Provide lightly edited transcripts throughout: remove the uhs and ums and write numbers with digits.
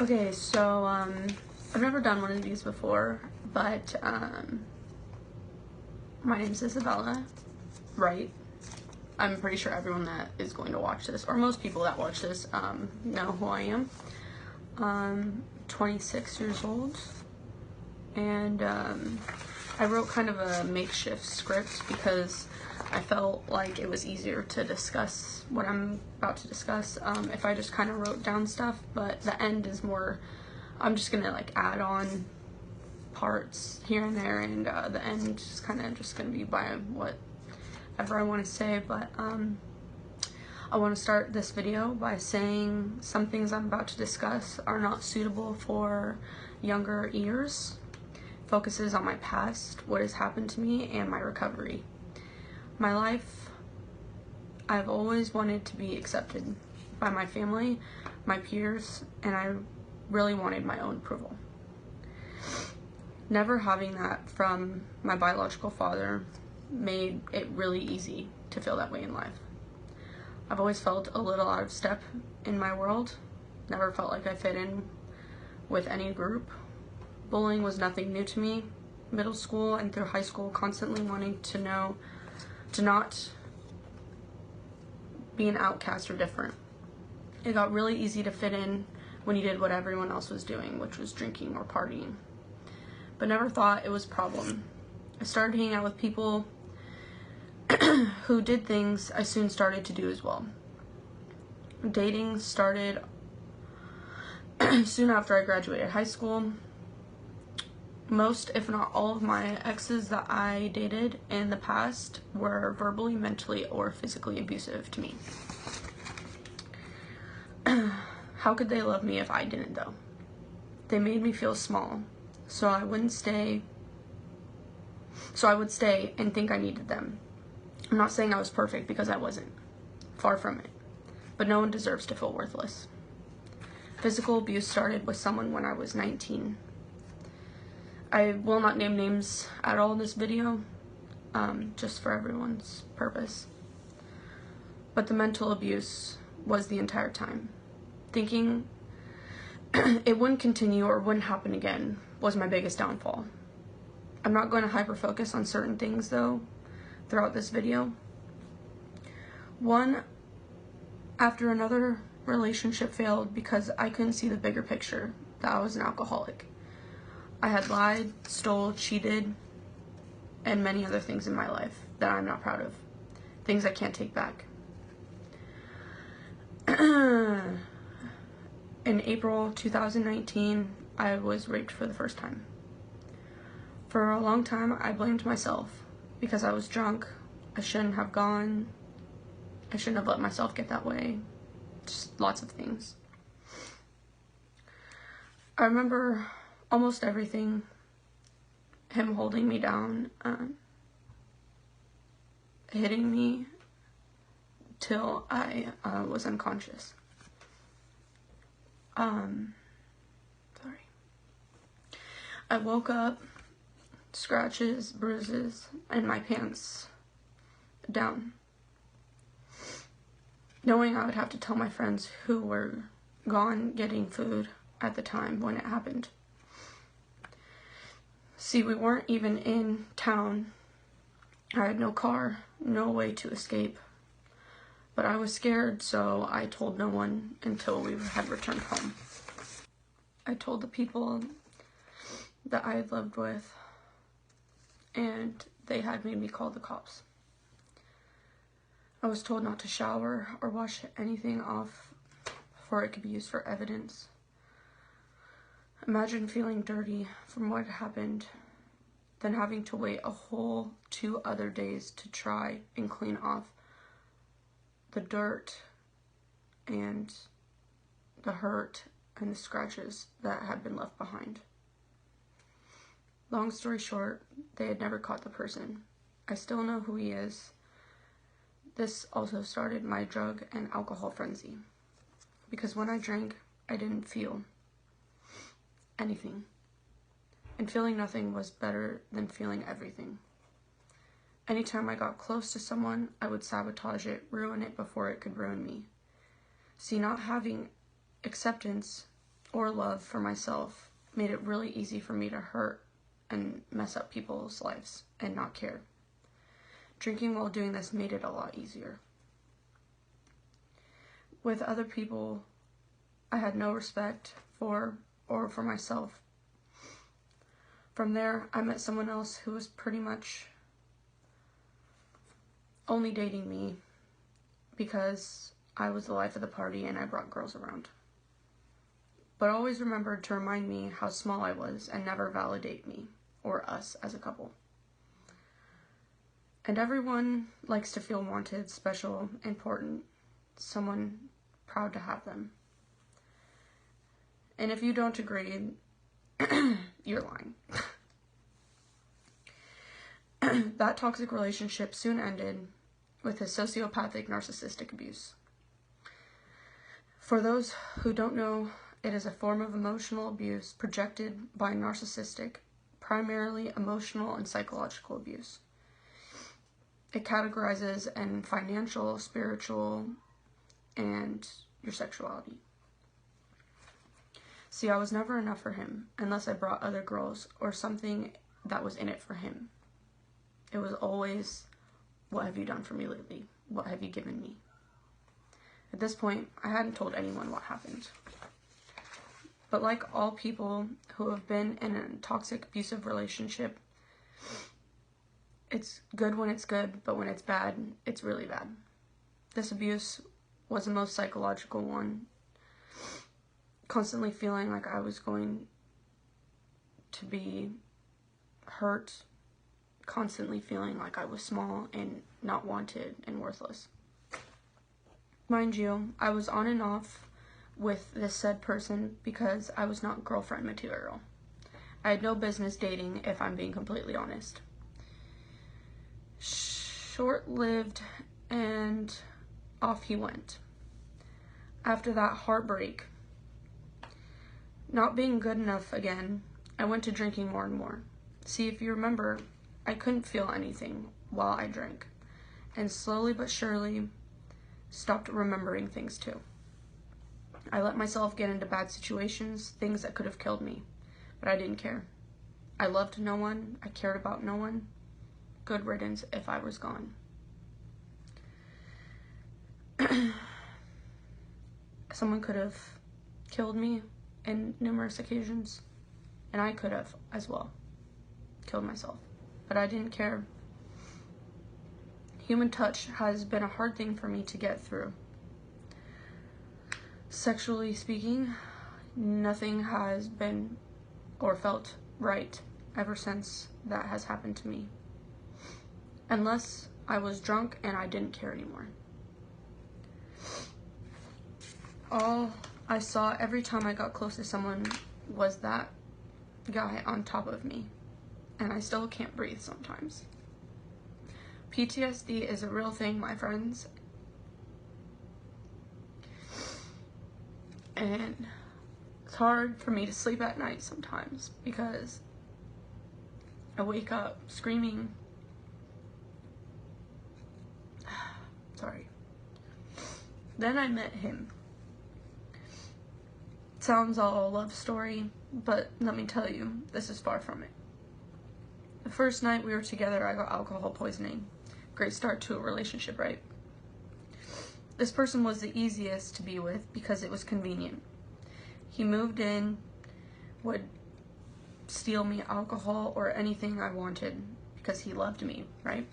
Okay, so I've never done one of these before, but my name's Isabella, right? I'm pretty sure everyone that is going to watch this, or most people that watch this, know who I am. 26 years old, and I wrote kind of a makeshift script because I felt like it was easier to discuss what I'm about to discuss if I just kind of wrote down stuff, but the end is more, I'm just gonna like add on parts here and there, and the end is kind of just gonna be by whatever I want to say. But I want to start this video by saying some things I'm about to discuss are not suitable for younger ears. Focuses on my past, what has happened to me, and my recovery. My life, I've always wanted to be accepted by my family, my peers, and I really wanted my own approval. Never having that from my biological father made it really easy to feel that way in life. I've always felt a little out of step in my world, never felt like I fit in with any group. Bullying was nothing new to me. Middle school and through high school, constantly wanting to not be an outcast or different. It got really easy to fit in when you did what everyone else was doing, which was drinking or partying. But never thought it was a problem. I started hanging out with people who did things I soon started to do as well. Dating started soon after I graduated high school. Most, if not all, of my exes that I dated in the past were verbally, mentally, or physically abusive to me. How could they love me if I didn't, though? They made me feel small, so I would stay and think I needed them. I'm not saying I was perfect, because I wasn't. Far from it. But no one deserves to feel worthless. Physical abuse started with someone when I was 19. I will not name names at all in this video, just for everyone's purpose. But the mental abuse was the entire time. Thinking it wouldn't continue or wouldn't happen again was my biggest downfall. I'm not going to hyper-focus on certain things, though, throughout this video. One after another relationship failed because I couldn't see the bigger picture, that I was an alcoholic. I had lied, stole, cheated, and many other things in my life that I'm not proud of. Things I can't take back. In April 2019, I was raped for the first time. For a long time, I blamed myself because I was drunk. I shouldn't have gone. I shouldn't have let myself get that way. Just lots of things. I remember almost everything. Him holding me down, hitting me till I was unconscious. Sorry. I woke up, scratches, bruises, and my pants down. Knowing I would have to tell my friends who were gone getting food at the time when it happened. See, we weren't even in town. I had no car, no way to escape. But I was scared, so I told no one until we had returned home. I told the people that I had lived with, and they had made me call the cops. I was told not to shower or wash anything off before it could be used for evidence. Imagine feeling dirty from what happened, then having to wait a whole 2 other days to try and clean off the dirt and the hurt and the scratches that had been left behind. Long story short, they had never caught the person. I still know who he is. This also started my drug and alcohol frenzy, because when I drank, I didn't feel anything, and feeling nothing was better than feeling everything. Anytime I got close to someone, I would sabotage it, ruin it before it could ruin me. See, not having acceptance or love for myself made it really easy for me to hurt and mess up people's lives and not care. Drinking while doing this made it a lot easier. With other people, I had no respect for or for myself. From there, I met someone else who was pretty much only dating me because I was the life of the party and I brought girls around. But always remembered to remind me how small I was and never validate me or us as a couple. And everyone likes to feel wanted, special, important, someone proud to have them. And if you don't agree, you're lying. That toxic relationship soon ended with his sociopathic narcissistic abuse. For those who don't know, it is a form of emotional abuse projected by narcissistic, primarily emotional and psychological abuse. It categorizes in financial, spiritual, and your sexuality. See, I was never enough for him unless I brought other girls or something that was in it for him. It was always, what have you done for me lately? What have you given me? At this point, I hadn't told anyone what happened. But like all people who have been in a toxic, abusive relationship, it's good when it's good, but when it's bad, it's really bad. This abuse was the most psychological one. Constantly feeling like I was going to be hurt. Constantly feeling like I was small and not wanted and worthless. Mind you, I was on and off with this said person because I was not girlfriend material. I had no business dating, if I'm being completely honest. Short-lived, and off he went. After that heartbreak, not being good enough again, I went to drinking more and more. See, if you remember, I couldn't feel anything while I drank, and slowly but surely stopped remembering things too. I let myself get into bad situations, things that could have killed me, but I didn't care. I loved no one, I cared about no one. Good riddance if I was gone. Someone could have killed me in numerous occasions, and I could have as well killed myself, but I didn't care. Human touch has been a hard thing for me to get through. Sexually speaking, nothing has been or felt right ever since that has happened to me. Unless I was drunk and I didn't care anymore. All I saw every time I got close to someone was that guy on top of me. And I still can't breathe sometimes. PTSD is a real thing, my friends. And it's hard for me to sleep at night sometimes because I wake up screaming. Sorry. Then I met him. It sounds all a love story, but let me tell you, this is far from it. The first night we were together, I got alcohol poisoning. Great start to a relationship, right? This person was the easiest to be with because it was convenient. He moved in, would steal me alcohol or anything I wanted because he loved me, right?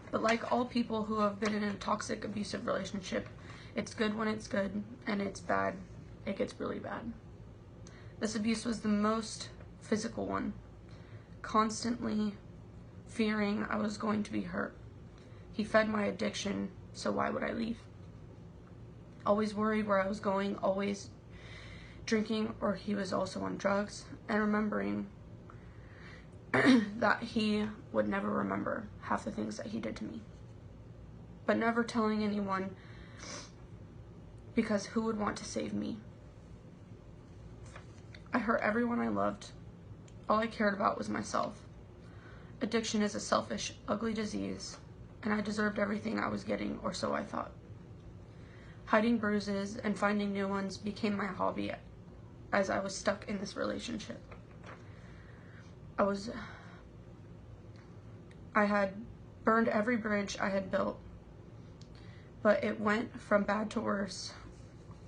But like all people who have been in a toxic, abusive relationship, it's good when it's good, and it's bad, it gets really bad. This abuse was the most physical one, constantly fearing I was going to be hurt. He fed my addiction, so why would I leave? Always worried where I was going, always drinking, or he was also on drugs, and remembering that he would never remember half the things that he did to me. But never telling anyone, because who would want to save me? I hurt everyone I loved. All I cared about was myself. Addiction is a selfish, ugly disease, and I deserved everything I was getting, or so I thought. Hiding bruises and finding new ones became my hobby as I was stuck in this relationship. I had burned every bridge I had built, but it went from bad to worse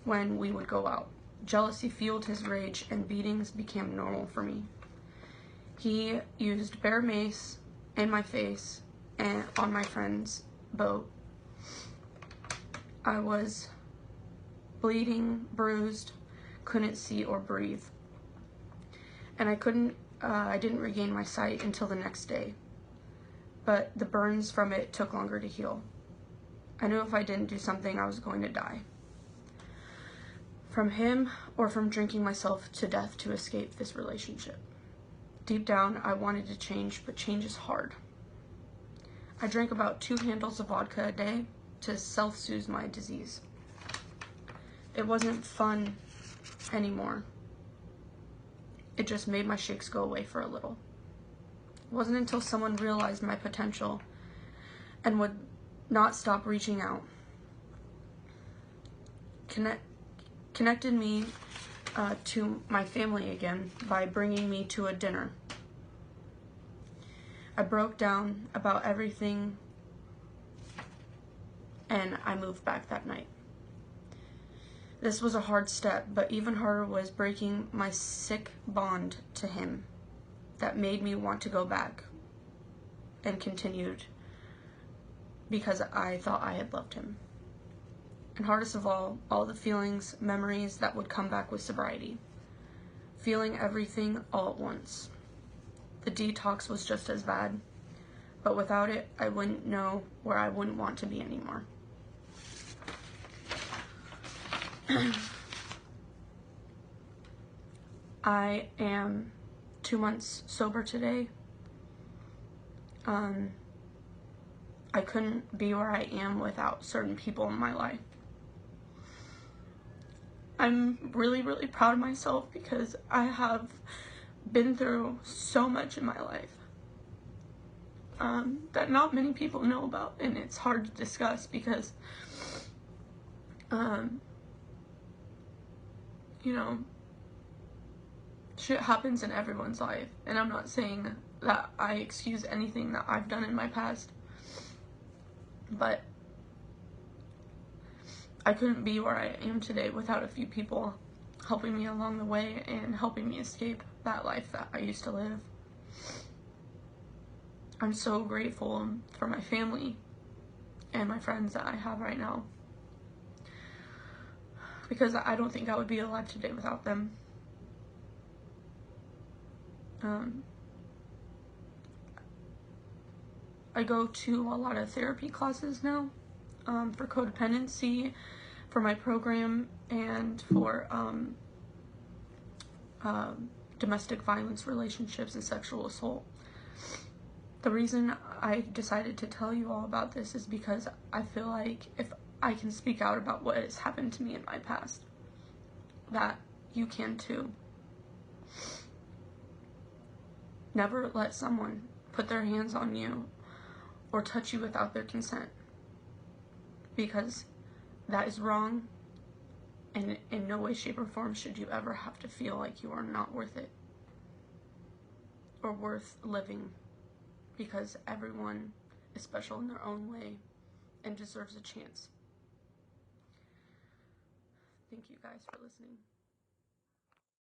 when we would go out. Jealousy fueled his rage, and beatings became normal for me. He used bear mace in my face and on my friend's boat. I was bleeding, bruised, couldn't see or breathe. And I didn't regain my sight until the next day. But the burns from it took longer to heal. I knew if I didn't do something, I was going to die. From him or from drinking myself to death to escape this relationship. Deep down, I wanted to change, but change is hard. I drank about 2 handles of vodka a day to self-soothe my disease. It wasn't fun anymore. It just made my shakes go away for a little. It wasn't until someone realized my potential and would not stop reaching out. Connected me to my family again by bringing me to a dinner. I broke down about everything and I moved back that night. This was a hard step, but even harder was breaking my sick bond to him that made me want to go back and continued because I thought I had loved him. And hardest of all the feelings, memories that would come back with sobriety. Feeling everything all at once. The detox was just as bad, but without it, I wouldn't know where I wouldn't want to be anymore. I am 2 months sober today. I couldn't be where I am without certain people in my life. I'm really, really proud of myself because I have been through so much in my life that not many people know about, and it's hard to discuss because you know, shit happens in everyone's life, and I'm not saying that I excuse anything that I've done in my past, but I couldn't be where I am today without a few people helping me along the way and helping me escape that life that I used to live. I'm so grateful for my family and my friends that I have right now, because I don't think I would be alive today without them. I go to a lot of therapy classes now for codependency, for my program, and for domestic violence, relationships, and sexual assault. The reason I decided to tell you all about this is because I feel like if I can speak out about what has happened to me in my past, that you can too. Never let someone put their hands on you or touch you without their consent, because that is wrong, and in no way, shape, or form should you ever have to feel like you are not worth it or worth living, because everyone is special in their own way and deserves a chance. Thank you guys for listening.